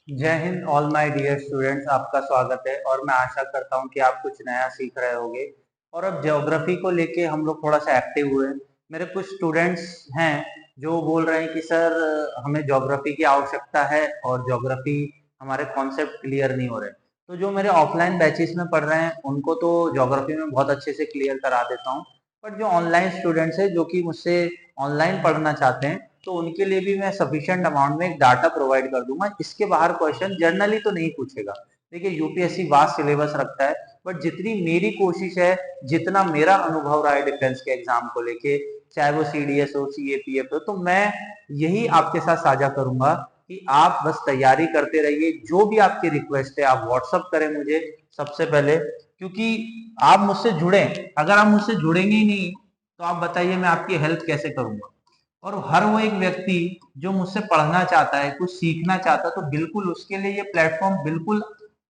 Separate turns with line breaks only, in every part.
जय हिंद all my dear students, आपका स्वागत है और मैं आशा करता हूं कि आप कुछ नया सीख रहे होंगे। और अब ज्योग्राफी को लेके हम लोग थोड़ा सा एक्टिव हुए। मेरे कुछ स्टूडेंट्स हैं जो बोल रहे हैं कि सर हमें ज्योग्राफी की आवश्यकता है और ज्योग्राफी हमारे कॉन्सेप्ट क्लियर नहीं हो रहे। तो जो मेरे ऑफलाइन बैचेस में पढ़ रहे हैं उनको तो ज्योग्राफी में बहुत अच्छे से क्लियर करा देता हूँ, बट जो ऑनलाइन स्टूडेंट्स है जो कि मुझसे ऑनलाइन पढ़ना चाहते हैं तो उनके लिए भी मैं सफिशिएंट अमाउंट में एक डाटा प्रोवाइड कर दूंगा। इसके बाहर क्वेश्चन जनरली तो नहीं पूछेगा। देखिए यूपीएससी वास्ट सिलेबस रखता है, बट जितनी मेरी कोशिश है, जितना मेरा अनुभव रहा है डिफेंस के एग्जाम को लेके, चाहे वो सीडीएस हो, सीएपीएफ हो, तो मैं यही आपके साथ साझा करूंगा कि आप बस तैयारी करते रहिए। जो भी आपकी रिक्वेस्ट है आप व्हाट्सअप करें मुझे सबसे पहले, क्योंकि आप मुझसे जुड़े। अगर आप मुझसे जुड़ेंगे ही नहीं तो आप बताइए मैं आपकी हेल्प कैसे करूंगा। और हर वो एक व्यक्ति जो मुझसे पढ़ना चाहता है, कुछ सीखना चाहता है, तो बिल्कुल उसके लिए ये प्लेटफॉर्म बिल्कुल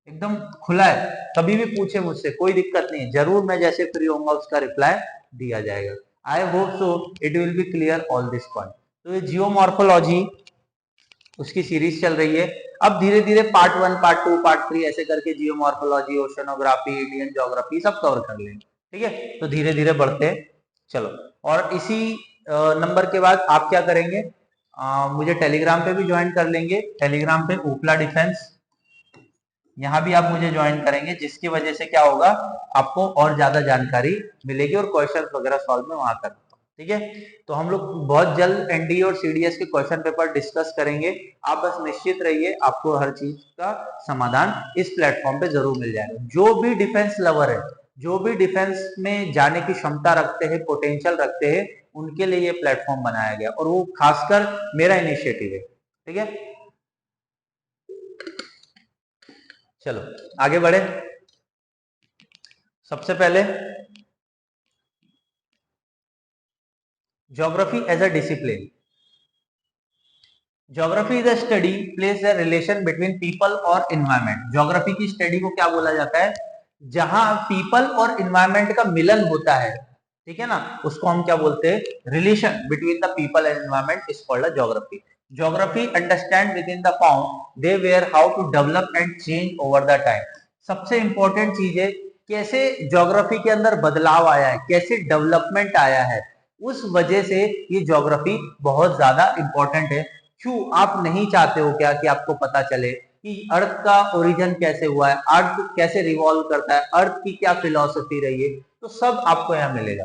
एकदम खुला है। कभी भी पूछे मुझसे, कोई दिक्कत नहीं है, जरूर मैं जैसे फ्री होऊंगा उसका रिप्लाई दिया जाएगा। आई hope so it will be clear all this point. तो ये जियोमॉर्फोलॉजी उसकी सीरीज चल रही है। अब धीरे धीरे पार्ट 1, पार्ट 2, पार्ट 3 ऐसे करके जियोमॉर्फोलॉजी, ओशनोग्राफी, इंडियन ज्योग्राफी सब कवर कर लेंगे। ठीक है, तो धीरे धीरे बढ़ते चलो। और इसी नंबर के बाद आप क्या करेंगे, मुझे टेलीग्राम पे भी ज्वाइन कर लेंगे। टेलीग्राम पे ऊपला डिफेंस, यहाँ भी आप मुझे ज्वाइन करेंगे, जिसकी वजह से क्या होगा, आपको और ज्यादा जानकारी मिलेगी और क्वेश्चन वगैरह सॉल्व में वहां कर। ठीक है, तो हम लोग बहुत जल्द एनडीए और सीडीएस के क्वेश्चन पेपर डिस्कस करेंगे। आप बस निश्चित रहिए, आपको हर चीज का समाधान इस प्लेटफॉर्म पे जरूर मिल जाएगा। जो भी डिफेंस लवर है, जो भी डिफेंस में जाने की क्षमता रखते हैं, पोटेंशियल रखते हैं, उनके लिए ये प्लेटफॉर्म बनाया गया और वो खासकर मेरा इनिशिएटिव है। ठीक है, चलो आगे बढ़े। सबसे पहले geography as a discipline. Geography is a study place a relation between people और इन्वायरमेंट। ज्योग्राफी की स्टडी को क्या बोला जाता है, जहां पीपल और इन्वायरमेंट का मिलन होता है। ठीक है ना, उसको हम क्या बोलते हैं, relation between the people and environment is called a geography. Geography understand with in the form they where how to develop and change over the time. सबसे इंपॉर्टेंट चीज है कैसे ज्योग्राफी के अंदर बदलाव आया है, कैसे डेवलपमेंट आया है। उस वजह से ये ज्योग्राफी बहुत ज्यादा इंपॉर्टेंट है। क्यों, आप नहीं चाहते हो क्या कि आपको पता चले कि अर्थ का ओरिजिन कैसे हुआ है, अर्थ कैसे रिवॉल्व करता है, अर्थ की क्या फिलॉसफी रही है, तो सब आपको यहाँ मिलेगा।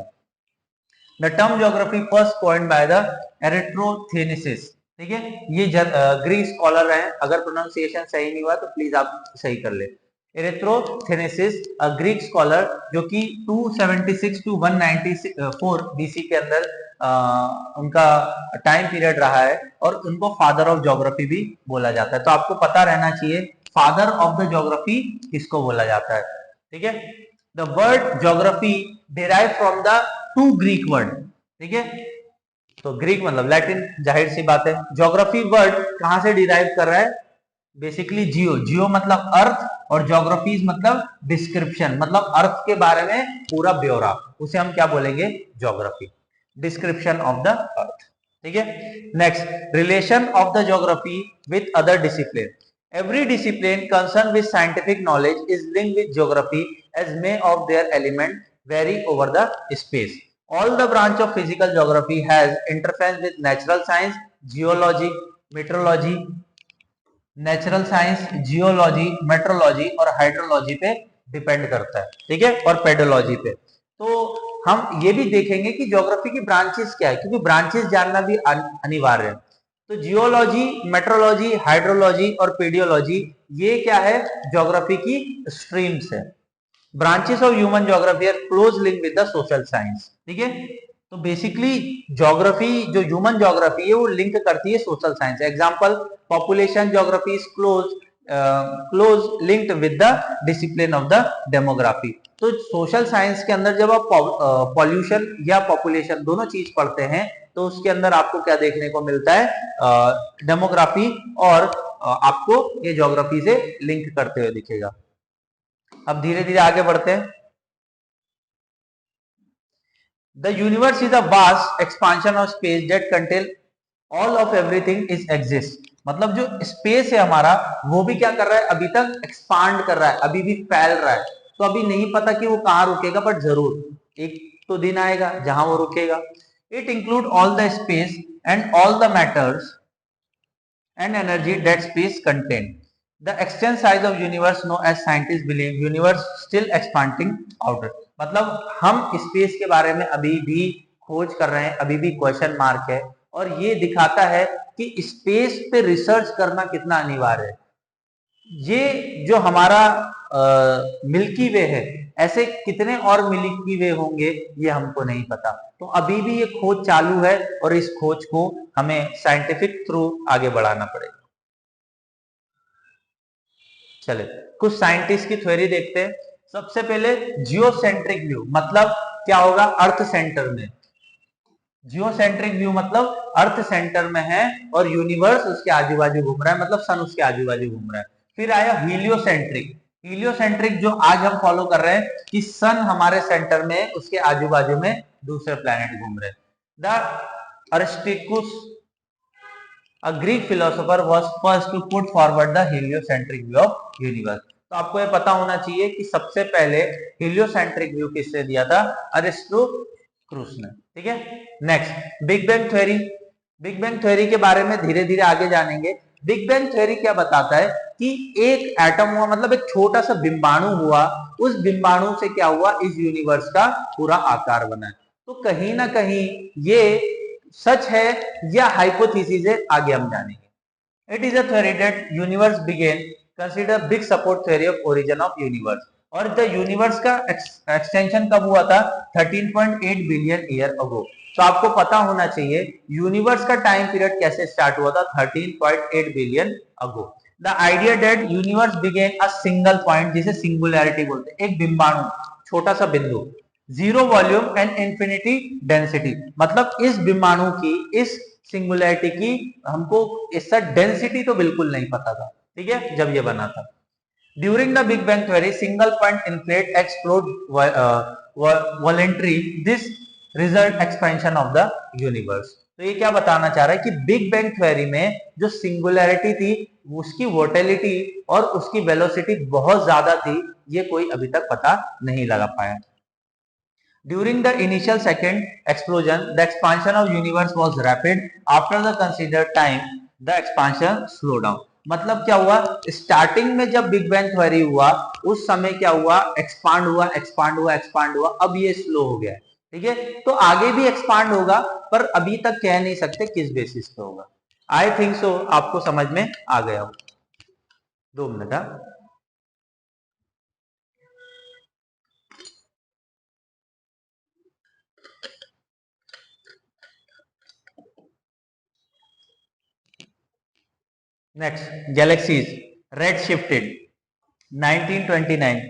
The term geography first coined by the Eratosthenes. ठीक है, ये ग्रीक स्कॉलर है, अगर प्रोनाउंसिएशन सही नहीं हुआ तो प्लीज आप सही कर ले। एरिथ्रोथेनिसिस अ ग्रीक स्कॉलर जो कि 276 टू 194 बीसी के अंदर उनका टाइम पीरियड रहा है और उनको फादर ऑफ ज्योग्राफी भी बोला जाता है। तो आपको पता रहना चाहिए फादर ऑफ द ज्योग्राफी किसको बोला जाता है। ठीक है, the word geography derive from the two Greek word. ठीक है, तो ग्रीक मतलब लैटिन, जाहिर सी बात है। ज्योग्राफी वर्ड कहां से डिराइव कर रहा है, बेसिकली जियो, जियो मतलब अर्थ, और ज्योग्राफीज मतलब डिस्क्रिप्शन, मतलब अर्थ के बारे में पूरा ब्यौरा, उसे हम क्या बोलेंगे, geography, description of the earth. ठीक है, next, relation of the geography with other discipline. Every discipline concerned with scientific knowledge is linked with geography as may of their element vary over the space. All the branch of physical geography has interference with natural science, geology, meteorology, natural science, geology, metrology और hydrology पे depend करता है। ठीक है, और pedology पे। तो हम ये भी देखेंगे कि ज्योग्राफी की ब्रांचेस क्या है, क्योंकि ब्रांचेस जानना भी अनिवार्य है। तो जियोलॉजी, मेट्रोलॉजी, हाइड्रोलॉजी और पेडियोलॉजी ये क्या है, ज्योग्राफी की स्ट्रीम्स है। Branches of human geography are close link with the social science. ठीक है, तो बेसिकली ज्योग्राफी, जो ह्यूमन ज्योग्राफी है वो लिंक करती है social science. Example, population geography is close linked with the discipline of the demography. तो सोशल साइंस के अंदर जब आप पॉल्यूशन या पॉपुलेशन दोनों चीज पढ़ते हैं तो उसके अंदर आपको क्या देखने को मिलता है, डेमोग्राफी, और आपको ये ज्योग्राफी से लिंक करते हुए दिखेगा। अब धीरे धीरे आगे बढ़ते हैं। The universe is a vast expansion of space that contain all of everything is exist। मतलब जो स्पेस है हमारा वो भी क्या कर रहा है, अभी तक एक्सपांड कर रहा है, अभी भी फैल रहा है। तो अभी नहीं पता कि वो कहाँ रुकेगा, बट जरूर एक तो दिन आएगा जहां वो रुकेगा। It include all the space and all the matters and energy that space contain. The extent size of universe known as scientists believe universe still expanding outward. मतलब हम स्पेस के बारे में अभी भी खोज कर रहे हैं, अभी भी क्वेश्चन मार्क है, और ये दिखाता है कि स्पेस पे रिसर्च करना कितना अनिवार्य है। ये जो हमारा मिल्की वे है, ऐसे कितने और मिल्की वे होंगे ये हमको नहीं पता। तो अभी भी ये खोज चालू है और इस खोज को हमें साइंटिफिक थ्रू आगे बढ़ाना पड़ेगा। चले कुछ साइंटिस्ट की थ्योरी देखते हैं। सबसे पहले जियोसेंट्रिक व्यू, मतलब क्या होगा, अर्थ सेंटर में। जियोसेंट्रिक व्यू मतलब अर्थ सेंटर में है और यूनिवर्स उसके आजू बाजू घूम रहा है, मतलब सन उसके आजू बाजू घूम रहा है। फिर आया हीलियोसेंट्रिक। हीलियोसेंट्रिक जो आज हम फॉलो कर रहे हैं कि सन हमारे सेंटर में, उसके आजू बाजू में दूसरे प्लैनेट घूम रहे हैं। The Aristarchus, a Greek philosopher, was first to put forward the heliocentric view of universe. तो आपको ये पता होना चाहिए कि सबसे पहले हेलियोसेंट्रिक व्यू किसने दिया था, अरिस्टोक्रूस ने। ठीक है, next big bang theory. Big bang theory के बारे में धीरे धीरे आगे जानेंगे। बिग बैंग थ्योरी क्या बताता है कि एक एटम हुआ, मतलब एक छोटा सा बिंबाणु हुआ, उस बिंबाणु से क्या हुआ, इस यूनिवर्स का पूरा आकार बना है। तो कहीं ना कहीं ये सच है या हाइपोथेसिस है, आगे हम जानेंगे। It is a theory that universe began consider big support theory of origin of universe. और द यूनिवर्स का एक्सटेंशन कब हुआ था, 13.8 बिलियन ईयर अगो। तो आपको पता होना चाहिए यूनिवर्स का टाइम पीरियड कैसे स्टार्ट हुआ था, 13.8 billion ago. The idea that universe began a single point, जिसे सिंगुलैरिटी बोलते हैं, एक बिंबाणु, छोटा सा बिंदु, zero volume and infinity density. मतलब इस विमाणु की, इस सिंगुलैरिटी की हमको इसका डेंसिटी तो बिल्कुल नहीं पता था, ठीक है, जब ये बना था। During the big bang theory single point inflate explode voluntary, this result expansion of the universe. तो ये क्या बताना चाह रहा है कि बिग बैंग थ्योरी में जो सिंगुलैरिटी थी उसकी वोटेलिटी और उसकी वेलोसिटी बहुत ज्यादा थी, ये कोई अभी तक पता नहीं लगा पाया। During the initial second explosion, the expansion of universe was rapid. After the considered time, the expansion slowed down. मतलब क्या हुआ, स्टार्टिंग में जब बिग बैंग थ्योरी हुआ उस समय क्या हुआ, एक्सपांड हुआ एक्सपांड हुआ एक्सपांड हुआ, अब ये स्लो हो गया है। ठीक है, तो आगे भी एक्सपांड होगा, पर अभी तक कह नहीं सकते किस बेसिस पे होगा। आई थिंक सो आपको समझ में आ गया हो। 2 minute. Next, galaxies redshifted. 1929.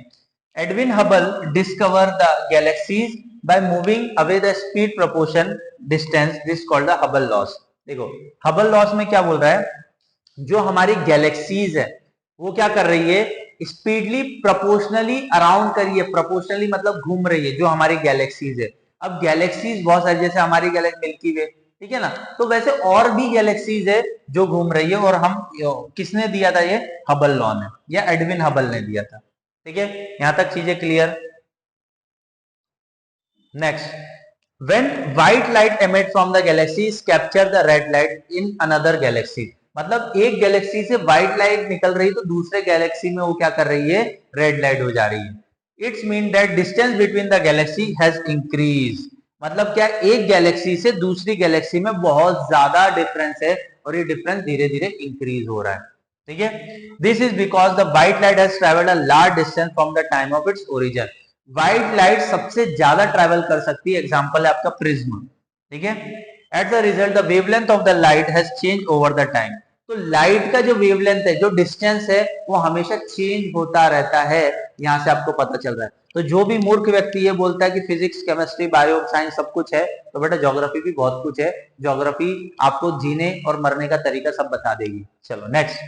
Edwin Hubble discovered the galaxies by moving away the speed proportion distance. This is called the Hubble laws. देखो Hubble laws में क्या बोल रहा है, जो हमारी गैलेक्सीज है वो क्या कर रही है, स्पीडली प्रोपोर्शनली अराउंड कर रही है। प्रोपोर्शनली मतलब घूम रही है जो हमारी गैलेक्सीज है। अब गैलेक्सीज बहुत सारी, जैसे हमारी गैलेक्सी मिल्की वे, ठीक है ना, तो वैसे और भी गैलेक्सीज है जो घूम रही है, और हम किसने दिया था ये, हबल लॉ ने या एडविन हबल ने दिया था। ठीक है, यहां तक चीजें clear. Next, when white light emit from the galaxies capture the red light in another galaxy। मतलब एक गैलेक्सी से व्हाइट लाइट निकल रही तो दूसरे गैलेक्सी में वो क्या कर रही है, रेड लाइट हो जा रही है। It's mean that distance between the Galaxy has increase. मतलब क्या, एक गैलेक्सी से दूसरी गैलेक्सी में बहुत ज्यादा डिफरेंस है और ये डिफरेंस धीरे धीरे इंक्रीज हो रहा है। ठीक है, this is because the white light has travelled a large distance from the time of its origin. White light सबसे ज्यादा ट्रैवल कर सकती है, एग्जांपल है आपका प्रिज्म। ठीक है, at the result the wavelength of the light has change over the time. तो लाइट का जो वेवलेंथ है, जो डिस्टेंस है, वो हमेशा चेंज होता रहता है, यहां से आपको पता चल रहा है। तो जो भी मूर्ख व्यक्ति ये बोलता है कि फिजिक्स केमिस्ट्री बायो साइंस सब कुछ है, तो बेटा ज्योग्राफी भी बहुत कुछ है। ज्योग्राफी आपको जीने और मरने का तरीका सब बता देगी। चलो next,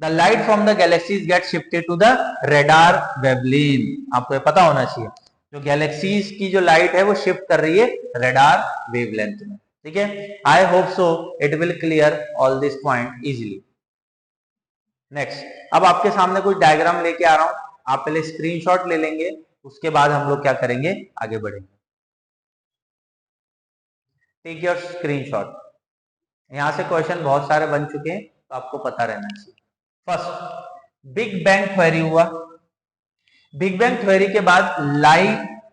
the light from the galaxies get shifted to the radar wavelength. आपको पता होना चाहिए, जो गैलेक्सीज की जो लाइट है वो शिफ्ट कर रही है रेडार वेवलेंथ में। ठीक है, I hope so it will clear all this point easily. Next, अब आपके सामने कुछ डायग्राम लेके आ रहा हूं, आप पहले स्क्रीनशॉट ले लेंगे, उसके बाद हम लोग क्या करेंगे, आगे बढ़ेंगे। Take your screenshot. यहां से क्वेश्चन बहुत सारे बन चुके हैं, तो आपको पता रहना चाहिए। फर्स्ट, बिग बैंग थ्योरी हुआ। बिग बैंग थ्योरी के बाद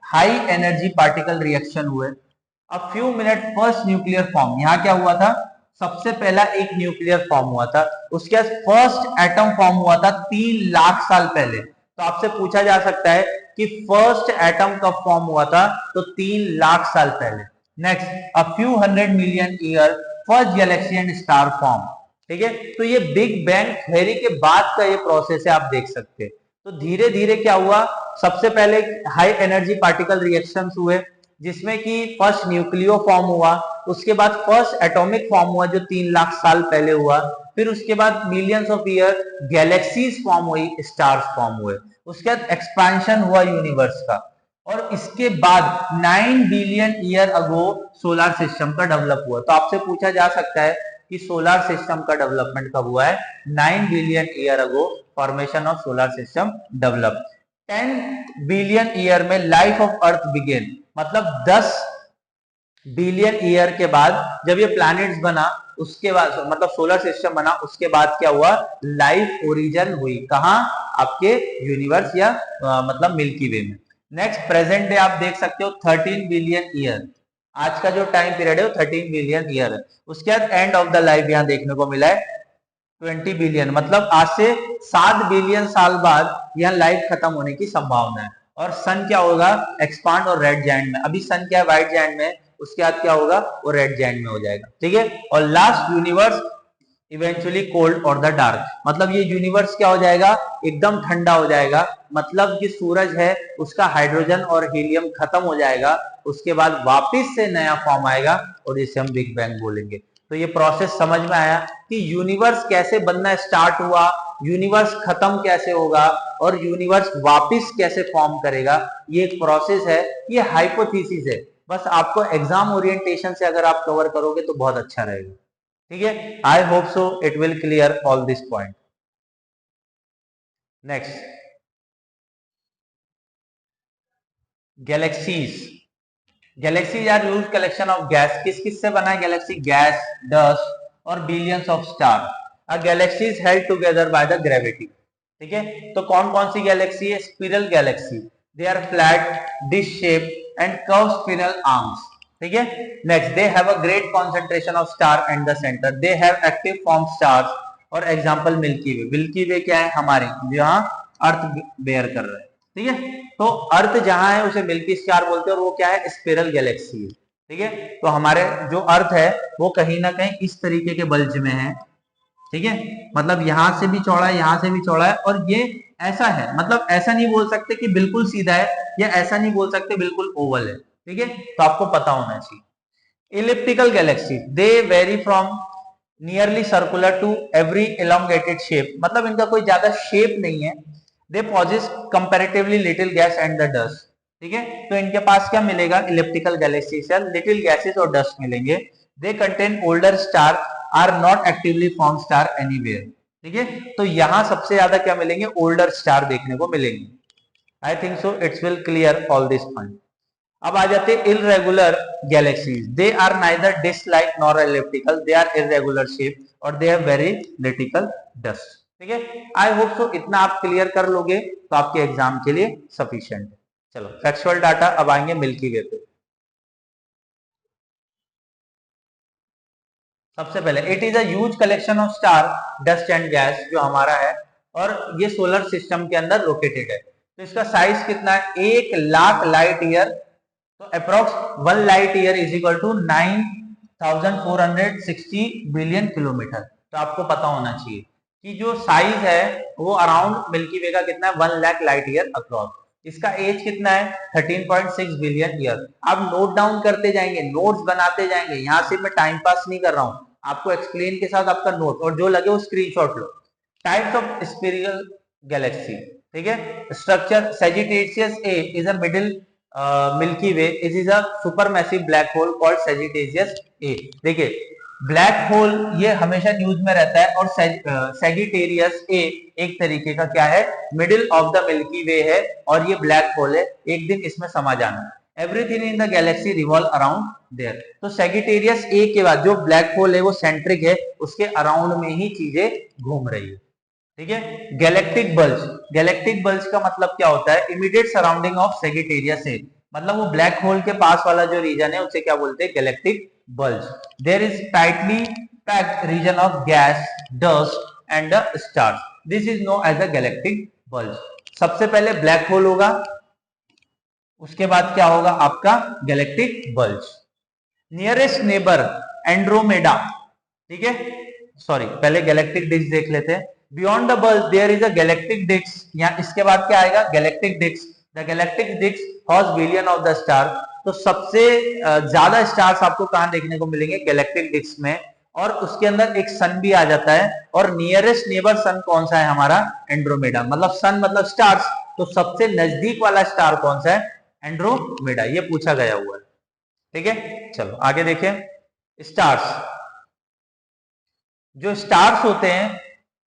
हाई एनर्जी पार्टिकल रिएक्शन हुए। A few minute first nuclear form, यहां क्या हुआ था, सबसे पहला एक न्यूक्लियर फॉर्म हुआ था, उसके बाद फर्स्ट एटम फॉर्म हुआ था 3 लाख साल पहले। तो आपसे पूछा जा सकता है कि फर्स्ट एटम कब फॉर्म हुआ था, तो 3 लाख साल पहले। Next, a few 100 million year first Galaxy and star form. ठीक है, तो ये बिग बैंग थ्योरी के बाद का ये प्रोसेस है, आप देख सकते हैं। तो धीरे धीरे क्या हुआ, सबसे पहले हाई एनर्जी पार्टिकल रिएक्शंस हुए, जिसमें कि फर्स्ट न्यूक्लियो फॉर्म हुआ, उसके बाद फर्स्ट एटॉमिक फॉर्म हुआ जो 3 लाख साल पहले हुआ, फिर उसके बाद millions of year galaxies form हुई, स्टार्स फॉर्म हुए, उसके बाद एक्सपेंशन हुआ यूनिवर्स का, और इसके बाद 9 billion year ago solar system का डेवलप हुआ। तो आपसे पूछा जा सकता है कि सोलर सिस्टम का डेवलपमेंट कब हुआ है, 9 billion year ago formation of solar system develop. 10 billion year में लाइफ ऑफ अर्थ बिगेन, मतलब 10 बिलियन ईयर के बाद जब ये प्लैनेट्स बना, उसके बाद मतलब सोलर सिस्टम बना, उसके बाद क्या हुआ, लाइफ ओरिजिन हुई, कहां, आपके यूनिवर्स या मतलब मिल्की वे में। नेक्स्ट, प्रेजेंट डे आप देख सकते हो 13 बिलियन ईयर, आज का जो टाइम पीरियड है वो 13 बिलियन ईयर है। उसके बाद एंड ऑफ द लाइफ यहां देखने को मिला है 20 बिलियन, मतलब आज से 7 बिलियन साल बाद यह लाइफ खत्म होने की संभावना है। और सन क्या होगा, एक्सपांड और रेड जायंट में, अभी सन क्या है, व्हाइट जायंट में, उसके बाद क्या होगा, वो रेड जायंट में हो जाएगा। ठीक है, और लास्ट, यूनिवर्स इवेंचुअली कोल्ड और द डार्क, मतलब ये यूनिवर्स क्या हो जाएगा, एकदम ठंडा हो जाएगा, मतलब कि सूरज है उसका हाइड्रोजन और हीलियम खत्म हो जाएगा, उसके बाद वापस से नया फॉर्म आएगा और इसे हम बिग बैंग बोलेंगे। तो ये प्रोसेस समझ में आया कि यूनिवर्स कैसे बनना स्टार्ट हुआ, यूनिवर्स खत्म कैसे होगा, और यूनिवर्स वापस कैसे फॉर्म करेगा, ये एक प्रोसेस है, ये हाइपोथेसिस है। बस आपको एग्जाम ओरिएंटेशन से अगर आप कवर करोगे तो बहुत अच्छा रहेगा। ठीक है, I hope so it will clear all this point. Next, galaxies. Galaxies are huge collection of gas, किस किस से बना है गैलेक्सी, गैस, डस्ट और billions of star. A galaxy is held together by the gravity. ठीक है, तो कौन कौन सी गैलेक्सी है, spiral galaxy, they are flat, dish shape and curve spiral arms. ठीक है, next, they have a great concentration of star and the centre, they have active form stars, और एग्जांपल मिल्की वे। मिल्की वे क्या है, हमारी जहां अर्थ bear कर रहा है। ठीक है, तो अर्थ जहां है उसे मिल्की स्टार बोलते हैं, और वो क्या है, स्पिरल गैलेक्सी है। ठीक है, तो हमारे जो अर्थ है वो कहीं ना कहीं इस तरीके के बल्ज में है। ठीक है, मतलब यहां से भी चौड़ा है, यहां से भी चौड़ा है, और ये ऐसा है, मतलब ऐसा नहीं बोल सकते कि बिल्कुल सीधा है, या ऐसा नहीं बोल सकते बिल्कुल ओवल है। ठीक है, तो आपको पता होना चाहिए। Elliptical galaxy, they vary from nearly circular to very elongated shape, मतलब इनका कोई ज्यादा शेप नहीं है। They possess comparatively little gas and the dust. ठीक है, तो इनके पास क्या मिलेगा, इलिप्टिकल गैलेक्सी से लिटिल गैसेस और डस्ट मिलेंगे। They contain older star, are not actively form star anywhere. ठीक है, तो यहां सबसे ज्यादा क्या मिलेंगे, ओल्डर स्टार देखने को मिलेंगे। I think so it's will clear all this point. अब आ जाते हैं irregular galaxies, they are neither disc like nor elliptical, they are irregular shape और they have very little dust. ठीक है, आई होप सो इतना आप क्लियर कर लोगे तो आपके एग्जाम के लिए सफिशिएंट है। चलो, फैक्चुअल डाटा अब आएंगे मिल्की वे पे। सबसे पहले, it is a huge collection of star, dust and gas, जो हमारा है, और ये सोलर सिस्टम के अंदर लोकेटेड है। तो इसका साइज कितना है, 1 लाख लाइट ईयर, तो approx 1 light year is equal to 9460 billion kilometre. तो आपको पता होना चाहिए कि जो साइज है वो अराउंड मिल्की वे का कितना है, 1 लाख लाइट ईयर अक्रॉस। इसका एज कितना है, 13.6 बिलियन ईयर। आप नोट डाउन करते जाएंगे, नोट्स बनाते जाएंगे, यहां से मैं टाइम पास नहीं कर रहा हूं, आपको एक्सप्लेन के साथ आपका नोट, और जो लगे वो screenshot low. Types of spherical Galaxy. ठीक है, structure, Sagittarius A is a middle milky way, it is a super massive black hole called Sagittarius A. देखिए, ब्लैक होल ये हमेशा न्यूज में रहता है, और सैजिटेरियस ए एक तरीके का क्या है, मिडिल ऑफ द मिल्की वे है, और ये ब्लैक होल है, एक दिन इसमें समा जाना। Everything in the galaxy revolve around there. तो सैजिटेरियस ए के बाद जो ब्लैक होल है वो सेंट्रिक है, उसके अराउंड में ही चीजें घूम रही है, ठीक है। गैलेक्टिक बल्ज, गैलेक्टिक बल्ज का मतलब क्या होता है, immediate surrounding of Sagittarius A, मतलब वो ब्लैक होल के पास वाला जो रीजन है उसे क्या बोलते हैं, galactic bulge. There is tightly packed region of gas, dust and the stars, this is known as the galactic bulge. सबसे पहले ब्लैक होल होगा, उसके बाद क्या होगा आपका galactic bulge. Nearest neighbour Andromeda, ठीक है, सॉरी पहले गैलेक्टिक डिस्क देख लेते हैं। Beyond the bulge there is a galactic disc, या इसके बाद क्या आएगा, galactic disc. The galactic disc has billion of the star. तो सबसे ज्यादा स्टार्स आपको कहां देखने को मिलेंगे, गैलेक्टिक डिस्क में, और उसके अंदर एक सन भी आ जाता है। और नियरेस्ट नेबर सन कौन सा है हमारा, एंड्रोमेडा, मतलब सन मतलब स्टार्स, तो सबसे नजदीक वाला स्टार कौन सा है, एंड्रोमेडा, ये पूछा गया हुआ है, ठीक है। चलो आगे देखें, स्टार्स। जो स्टार्स होते हैं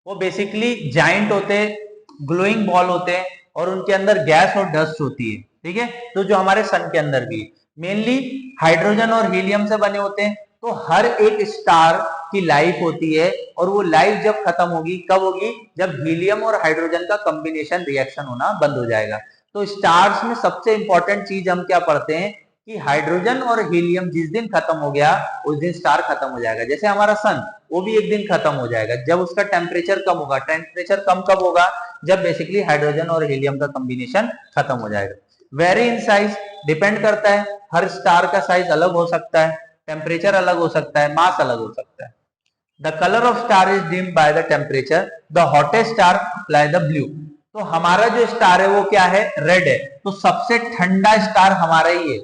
वो बेसिकली जाइंट होते हैं, ग्लोइंग बॉल होते हैं, और उनके अंदर गैस और डस्ट होती है, ठीक है। तो जो हमारे सन के अंदर भी मेनली हाइड्रोजन और हीलियम से बने होते हैं। तो हर एक स्टार की लाइफ होती है, और वो लाइफ जब खत्म होगी, कब होगी, जब हीलियम और हाइड्रोजन का कॉम्बिनेशन रिएक्शन होना बंद हो जाएगा। तो स्टार्स में सबसे इंपॉर्टेंट चीज हम क्या पढ़ते हैं कि हाइड्रोजन और हीलियम जिस दिन खत्म हो गया उस दिन स्टार खत्म हो जाएगा। जैसे हमारा सन, वो भी एक दिन खत्म हो जाएगा जब उसका टेम्परेचर कम होगा। टेम्परेचर कम कब होगा, जब बेसिकली हाइड्रोजन और हीलियम का कॉम्बिनेशन खत्म हो जाएगा। वेरी इन साइज, डिपेंड करता है, हर स्टार का साइज अलग हो सकता है, टेम्परेचर अलग हो सकता है, मास अलग हो सकता है। The colour of star is deemed by the temperature, the hottest star apply the blue. तो हमारा जो स्टार है वो क्या है, रेड है, तो सबसे ठंडा स्टार हमारा ही है।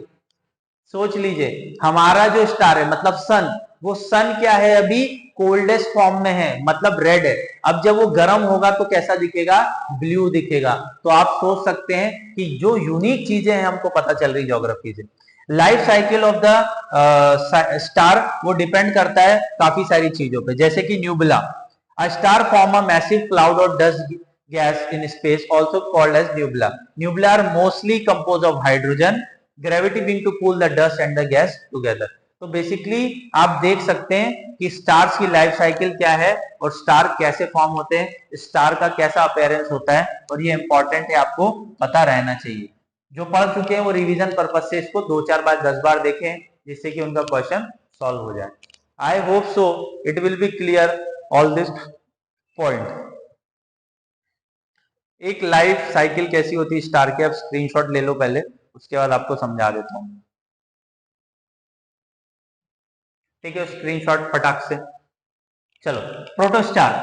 सोच लीजिए, हमारा जो स्टार है मतलब सन, वो सन क्या है, अभी कोल्डेस्ट फॉर्म में है, मतलब रेड है। अब जब वो गर्म होगा तो कैसा दिखेगा, ब्लू दिखेगा। तो आप सोच सकते हैं कि जो यूनिक चीजें हैं हमको पता चल रही ज्योग्राफी से। Life cycle of the star वो डिपेंड करता है काफी सारी चीजों पे, जैसे कि nebula. A star form a massive cloud और dust gas in space also called as nebula. Nebula are mostly composed of hydrogen, gravity being to pull the dust and the gas together. तो basically आप देख सकते हैं कि stars की life cycle क्या है और स्टार कैसे फॉर्म होते हैं, स्टार का कैसा अपीयरेंस होता है, और ये इंपॉर्टेंट है, आपको पता रहना चाहिए। जो पढ़ चुके हैं वो रिवीजन पर्पज से इसको 2-4 बार 10 बार देखें, जिससे कि उनका क्वेश्चन सॉल्व हो जाए। आई hope so it will be clear all this point. एक लाइफ साइकिल कैसी होती है स्टार के, आप स्क्रीनशॉट ले लो पहले, उसके बाद आपको समझा देता हूं, ठीक है। स्क्रीनशॉट फटाक से। चलो, प्रोटोस्टार,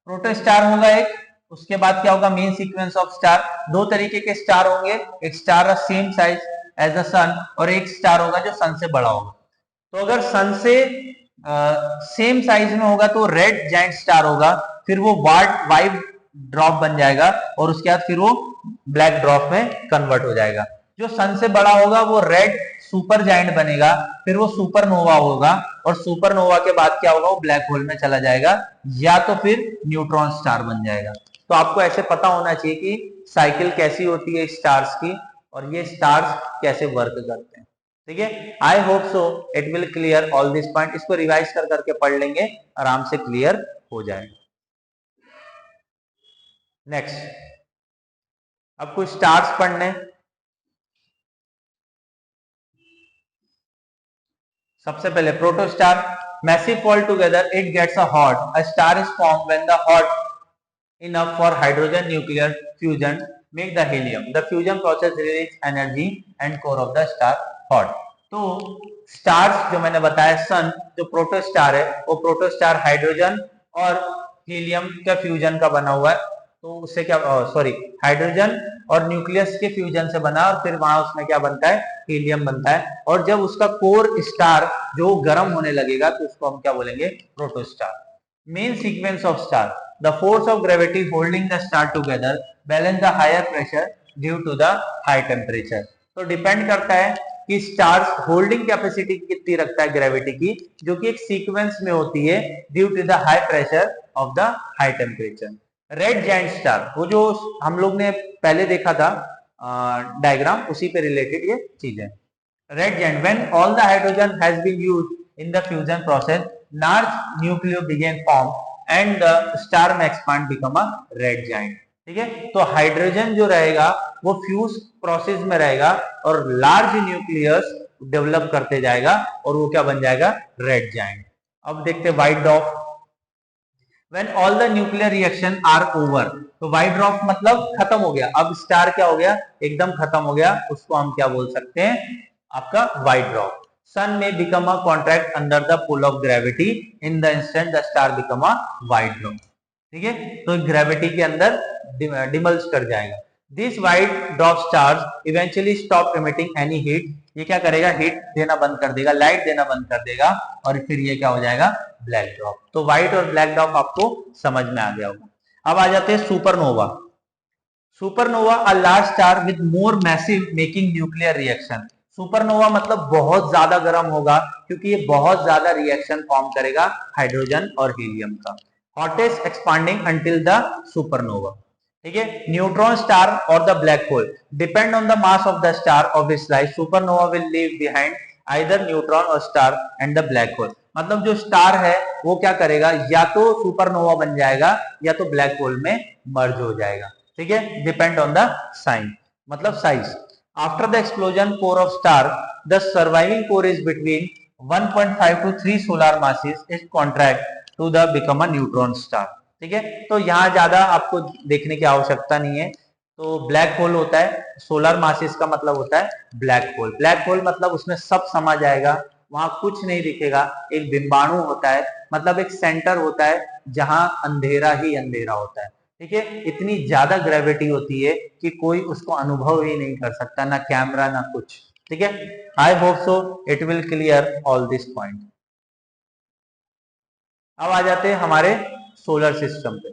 प्रोटोस्टार होगा एक, उसके बाद क्या होगा, मेन सीक्वेंस ऑफ स्टार। दो तरीके के स्टार होंगे, एक star same size as a sun, और एक स्टार होगा जो सन से बड़ा होगा। तो अगर सन से सेम साइज में होगा तो रेड जाइंट स्टार होगा, फिर वो वाइट ड्रॉप बन जाएगा, और उसके बाद फिर वो ब्लैक ड्रॉप में कन्वर्ट हो जाएगा। जो सन से बड़ा होगा वो रेड सुपर जाइंट बनेगा, फिर वो सुपरनोवा होगा, और सुपरनोवा के बाद क्या होगा, वो ब्लैक होल में चला जाएगा, या तो फिर न्यूट्रॉन स्टार बन जाएगा। तो आपको ऐसे पता होना चाहिए कि साइकिल कैसी होती है स्टार्स की, और ये स्टार्स कैसे वर्क करते हैं, ठीक है। I hope so it will clear all this point. इसको रिवाइज कर करके पढ़ लेंगे, आराम से क्लियर हो जाएगा। नेक्स्ट, अब कुछ स्टार्स पढ़ने। सबसे पहले protostar, massive fall together, it gets a hot, a star is formed when the hot enough for hydrogen nuclear fusion make the helium, the fusion process release energy and core of the star hot। तो stars जो मैंने बताया, सन जो protostar है वो protostar hydrogen और helium का fusion का बना हुआ है। तो उससे क्या, सॉरी, हाइड्रोजन और न्यूक्लियस के फ्यूजन से बना, और फिर वहां उसमें क्या बनता है, हीलियम बनता है। और जब उसका कोर स्टार जो गर्म होने लगेगा तो उसको हम क्या बोलेंगे, protostar. Main sequence of star, the force of gravity holding the star together balance the higher pressure due to the high temperature. तो डिपेंड करता है कि स्टार्स होल्डिंग कैपेसिटी कितनी रखता है ग्रेविटी की, जो कि एक सीक्वेंस में होती है due to the high pressure of the high temperature. Red giant star, वो जो हम लोग ने पहले देखा था डायग्राम, उसी पे रिलेटेड ये चीज है। Red giant, when all the hydrogen has been used in the fusion process, large nuclei begin form and the star may expand become a red giant. ठीक है, तो हाइड्रोजन जो रहेगा वो फ्यूज प्रोसेस में रहेगा और लार्ज न्यूक्लियस डेवलप करते जाएगा और वो क्या बन जाएगा, रेड जायंट। अब देखते हैं white dwarf. When all the nuclear reaction are over, तो व्हाइट ड्वार्फ मतलब खत्म हो गया, अब स्टार क्या हो गया, एकदम खत्म हो गया, उसको हम क्या बोल सकते हैं, आपका white dwarf. Sun may become a contract under the pull of gravity, in the instant the star become a white dwarf. ठीक है, तो ग्रेविटी के अंदर डिमल्ज कर जाएगा। This white dwarf stars eventually stop emitting any heat, ये क्या करेगा, हीट देना बंद कर देगा, लाइट देना बंद कर देगा, और फिर ये क्या हो जाएगा, ब्लैक ड्वार्फ। तो व्हाइट और ब्लैक ड्वार्फ आपको समझ में आ गया होगा। अब आ जाते हैं supernova. Supernova a large star with more massive making nuclear reaction. Supernova मतलब बहुत ज्यादा गर्म होगा, क्योंकि ये बहुत ज्यादा रिएक्शन फॉर्म करेगा हाइड्रोजन और हीलियम का। Hottest expanding until the supernova. ठीक है, न्यूट्रॉन स्टार और the black hole depend on the mass of the star of its life. Supernova will leave behind either neutron और star and the black hole. मतलब जो star है वो क्या करेगा, या तो सुपरनोवा बन जाएगा या तो ब्लैक होल में मर्ज हो जाएगा। ठीक है, डिपेंड ऑन द साइन, मतलब size. After the explosion core of star, the surviving core is between 1.5 to 3 solar masses is contract to the become a neutron star. ठीक है, तो यहाँ ज्यादा आपको देखने की आवश्यकता नहीं है। तो ब्लैक होल होता है, सोलर मासेस का मतलब होता है ब्लैक होल। ब्लैक होल मतलब उसमें सब समा जाएगा, वहां कुछ नहीं दिखेगा, एक बिंबाणु होता है, मतलब एक सेंटर होता है जहां अंधेरा ही अंधेरा होता है। ठीक है, इतनी ज्यादा ग्रेविटी होती है कि कोई उसको अनुभव ही नहीं कर सकता, ना कैमरा ना कुछ। ठीक है, I hope so it will clear all this point. अब आ जाते हैं हमारे सोलर सिस्टम पे।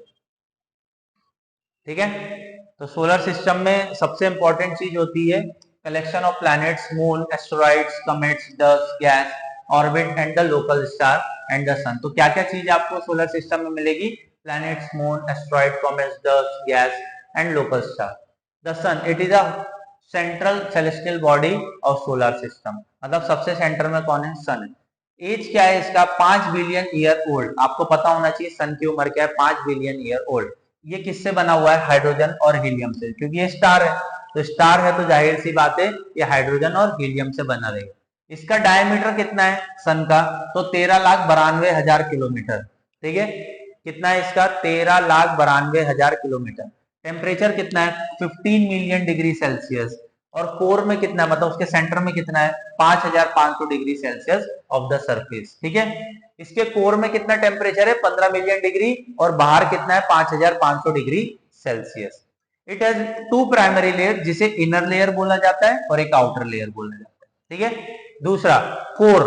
ठीक है, तो सोलर सिस्टम में सबसे इंपॉर्टेंट चीज होती है collection of planets, moon, asteroids, comets, dust, gas, orbit and the local star and the sun. तो क्या क्या चीज आपको सोलर सिस्टम में मिलेगी, planets, moon, asteroid, comets, dust, gas and local star. The sun, it is a central celestial body of solar system, मतलब सबसे centre में कौन है, सन है। एज क्या है इसका, 5 बिलियन ईयर ओल्ड। आपको पता होना चाहिए सन की उम्र क्या है, 5 बिलियन ईयर ओल्ड। ये किससे बना हुआ है, हाइड्रोजन और हीलियम से, क्योंकि ये स्टार है। तो स्टार है तो जाहिर सी बात है ये हाइड्रोजन और हीलियम से बना रहेगा। इसका डायमीटर कितना है सन का, तो 13,92,000 किलोमीटर। ठीक है, कितना है इसका, 13,92,000 किलोमीटर। टेम्परेचर कितना है, 15 मिलियन डिग्री सेल्सियस। और कोर में कितना है, मतलब उसके सेंटर में कितना है, 5,500 degree Celsius of the surface. ठीक है, इसके कोर में कितना टेम्परेचर है, 15 मिलियन डिग्री, और बाहर कितना है, 5,500 degree Celsius. It has 2 primary layer, जिसे इनर लेयर बोला जाता है और एक आउटर लेयर बोला जाता है। ठीक है, दूसरा कोर।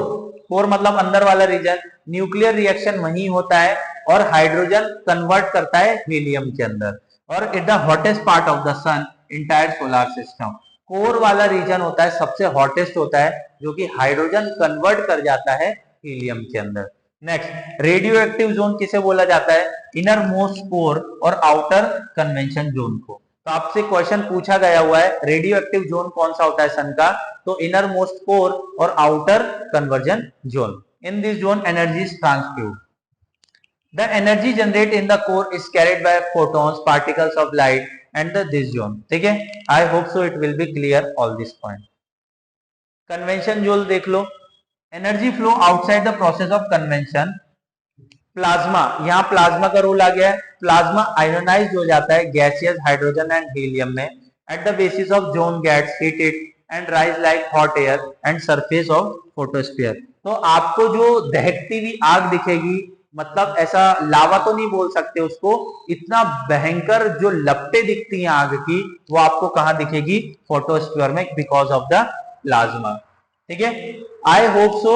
कोर मतलब अंदर वाला रीजन, न्यूक्लियर रिएक्शन वहीं होता है और हाइड्रोजन कन्वर्ट करता है हीलियम के अंदर। और it the hottest part of the sun entire solar system. Core वाला रीजन होता है सबसे हॉटेस्ट होता है, जो कि हाइड्रोजन कन्वर्ट कर जाता है हीलियम के अंदर। नेक्स्ट, रेडियो एक्टिव जोन किसे बोला जाता है, इनर मोस्ट कोर और आउटर कन्वेंशन जोन को। तो आपसे क्वेश्चन पूछा गया हुआ है रेडियो एक्टिव जोन कौन सा होता है सन का, तो इनर मोस्ट कोर और outer conversion zone. In this zone energy is transfuse. The energy generated in the core is carried by photons, particles of light, and this zone. ठीक है, I hope so it will be clear all this point. Convention zone देख लो, energy flow outside the process of convention. Plasma, यहाँ plasma का role आ गया है। Plasma ionise हो जाता है गैसियस हाइड्रोजन एंड हीलियम में। At the basis of zone gets heated and rise like hot air and surface of photosphere. तो आपको जो दहकती हुई आग दिखेगी, मतलब ऐसा लावा तो नहीं बोल सकते उसको, इतना भयंकर जो लपटें दिखती हैं आग की, वो आपको कहाँ दिखेगी, फोटोस्फीयर में, बिकॉज ऑफ द प्लाज्मा। ठीक है, आई होप सो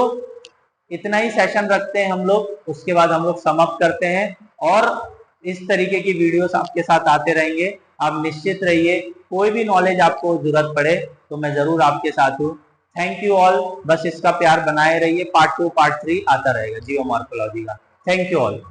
इतना ही सेशन रखते हैं हम लोग, उसके बाद हम लोग समाप्त करते हैं। और इस तरीके की वीडियोस आपके साथ आते रहेंगे, आप निश्चित रहिए। कोई भी नॉलेज आपको जरूरत पड़े तो मैं जरूर आपके साथ हूँ। थैंक यू ऑल, बस इसका प्यार बनाए रहिए, पार्ट 2 पार्ट 3 आता रहेगा जियोमॉर्फोलॉजी का। Thank you all.